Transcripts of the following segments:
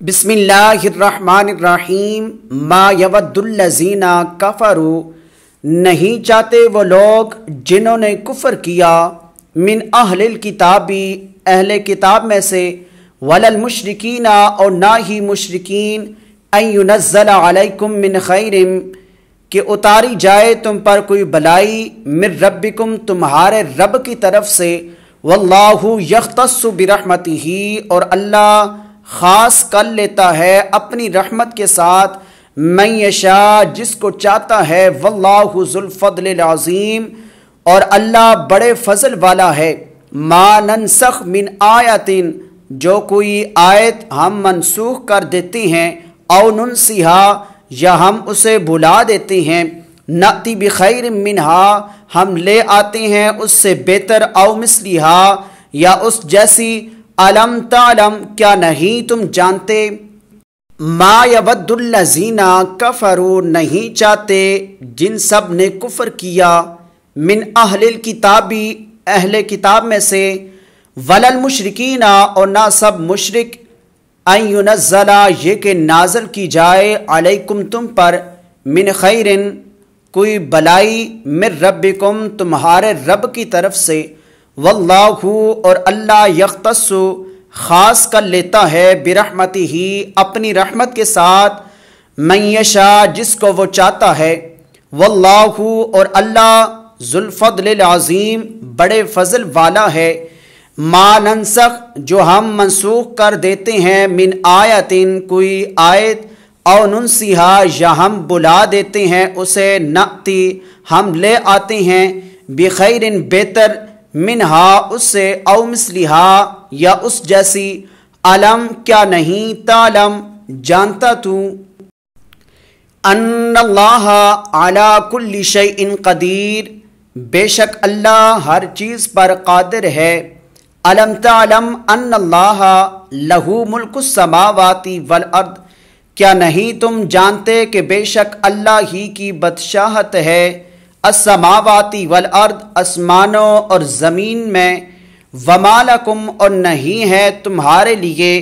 بسم اللہ الرحمن الرحیم ما یود الذین کفروا، نہیں چاہتے وہ لوگ جنہوں نے کفر کیا، من اہل الکتابی، اہل کتاب میں سے، ولا المشرکین، اور نہ ہی مشرکین، ان ینزل علیکم من خیر، کہ اتاری جائے تم پر کوئی بلائی، من ربکم، تمہارے رب کی طرف سے، واللہ یختص برحمتہ، اور اللہ خاص کر لیتا ہے اپنی رحمت کے ساتھ، من یشاء، جس کو چاہتا ہے، واللہ ذو الفضل العظیم، اور اللہ بڑے فضل والا ہے، ما ننسخ من آیت، جو کوئی آیت ہم منسوخ کر دیتے ہیں، او ننسیہا، یا ہم اسے بھلا دیتے ہیں، نأتی بخیر منہا، ہم لے آتے ہیں اس سے بہتر، او مثلیہا، یا اس جیسی، علم تعلم، کیا نہیں تم جانتے، ما یود الذین کفروا، نہیں چاہتے جن سب نے کفر کیا، من اہل الکتابی، اہل کتاب میں سے، ولا المشرکین، اور نہ سب مشرک، ان ینزل، یہ کہ نازل کی جائے، علیکم تم پر، من خیر، کوئی بلائی، من ربکم، تمہارے رب کی طرف سے، واللہ، اور اللہ یختص، خاص کر لیتا ہے، برحمتہ، اپنی رحمت کے ساتھ، من یشاء، جس کو وہ چاہتا ہے، واللہ، اور اللہ ذو الفضل العظیم، بڑے فضل والا ہے، ما ننسخ، جو ہم منسوخ کر دیتے ہیں، من آیت، کوئی آیت، او ننسیہا، یا ہم بلا دیتے ہیں اسے، نأتی، ہم لے آتے ہیں، بخیر، بہتر، منہا، اس سے، او مثلیہا، یا اس جیسی، علم، کیا نہیں، تعلم، جانتا تو، ان اللہ علی کل شیء قدیر، بے شک اللہ ہر چیز پر قادر ہے، علم تعلم ان اللہ لہ ملک السماوات والارض، کیا نہیں تم جانتے کہ بے شک اللہ ہی کی بادشاہت ہے، السماوات والارض، آسمانوں اور زمین میں، وما لکم، اور نہیں ہے تمہارے لیے،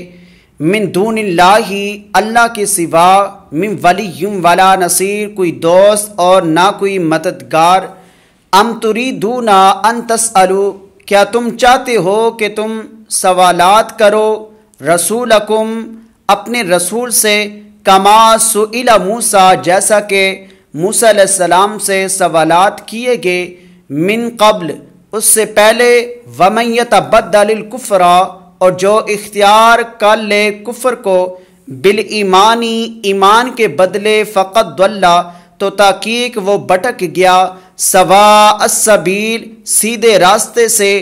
من دون اللہ، اللہ کے سوا، من ولی ولا نصیر، کوئی دوست اور نہ کوئی مددگار، ام تریدون ان تسألوا، کیا تم چاہتے ہو کہ تم سوالات کرو، رسولکم، اپنے رسول سے، کما سئل موسیٰ، جیسا کہ موسیٰ علیہ السلام سے سوالات کیے گئے، من قبل، اس سے پہلے، ومن یتبدل الکفر، اور جو اختیار کر لے کفر کو، بالایمانی، ایمان کے بدلے، فقد ضل، تو تحقیق وہ بھٹک گیا، سواء السبیل، سیدھے راستے سے،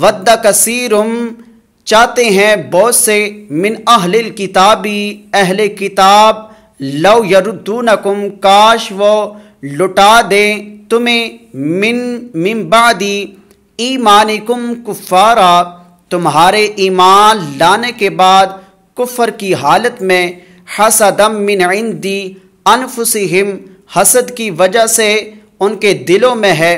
ود کثیرم، چاہتے ہیں بہت سے، من اہل الکتابی، اہل کتاب، لو یردونکم، کاش وہ لٹا دیں تمہیں، من بعد ایمانکم کفارا، تمہارے ایمان لانے کے بعد کفر کی حالت میں، حسدم من عندی انفسہم، حسد کی وجہ سے ان کے دلوں میں ہے،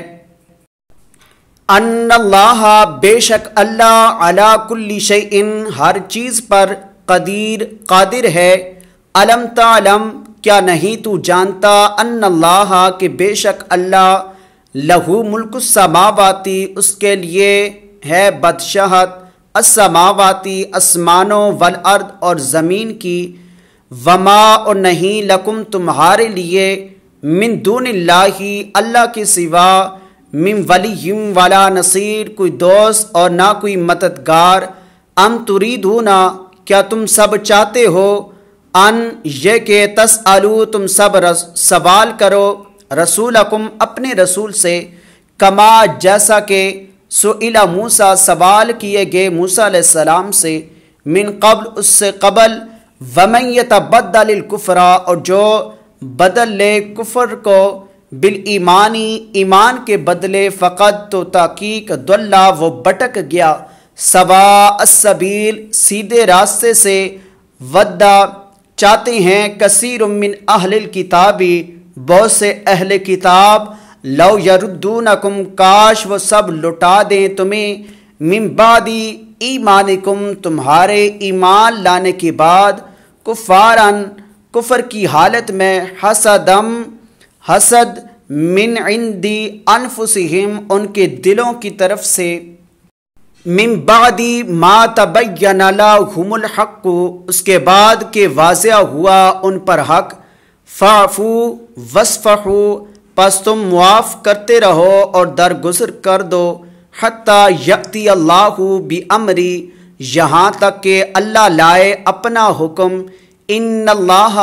ان اللہ، بے شک اللہ، علی کل شیء، ہر چیز پر، قادر ہے، علم تعلم، کیا نہیں تو جانتا، ان اللہ، کہ بے شک اللہ، لہو ملک السماوات، اس کے لیے ہے بادشاہت، السماواتی، آسمانوں، والارض، اور زمین کی، وما، اور نہیں، لکم، تمہارے لیے، من دون اللہ، اللہ کے سوا، من ولی ولا نصیر، کوئی دوست اور نہ کوئی مددگار، ام تریدون، کیا تم سب چاہتے ہو، ان، یہ کہ تسألو، تم سب سوال کرو، رسولکم، اپنے رسول سے، کما، جیسا کہ سئل موسیٰ، سوال کیے گئے موسیٰ علیہ السلام سے، من قبل، اس سے قبل، ومن یتبدل الکفر، اور جو بدل لے کفر کو، بالایمانی، ایمان کے بدلے، فقد، تو تحقیق، ضل، وہ بھٹک گیا، سواء السبیل، سیدھے راستے سے، ود، چاہتے ہیں، کثیر من اہل الکتابی، بہت سے اہل کتاب، لو یردونکم، کاش وہ سب لٹا دیں تمہیں، من بعد ایمانکم، تمہارے ایمان لانے کے بعد، کفارن کفر کی حالت میں، حسد من عندی انفسہم ان کے دلوں کی طرف سے، من بعد ما تبین لہم الحق اس کے بعد کہ واضح ہوا ان پر حق، فاعفو واصفحوا پس تم معاف کرتے رہو اور درگزر کر دو، حتی یأتی اللہ بامری یہاں تک کہ اللہ لائے اپنا حکم، ان اللہ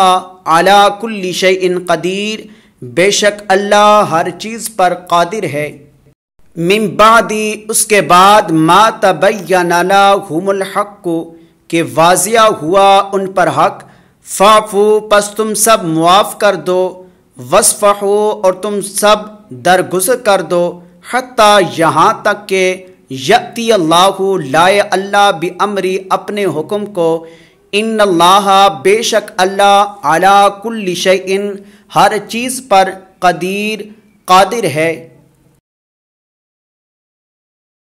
علی کل شیء قدیر بے شک اللہ ہر چیز پر قادر ہے، من بعد اس کے بعد ما تبین لہم الحق کہ واضح ہوا ان پر حق، فاعفو پس تم سب معاف کر دو، واصفحوا اور تم سب درگزر کر دو، حتی یہاں تک کہ یأتی اللہ لائے اللہ بامری اپنے حکم کو، ان اللہ بے شک اللہ علی کل شیء ہر چیز پر قدیر قادر ہے۔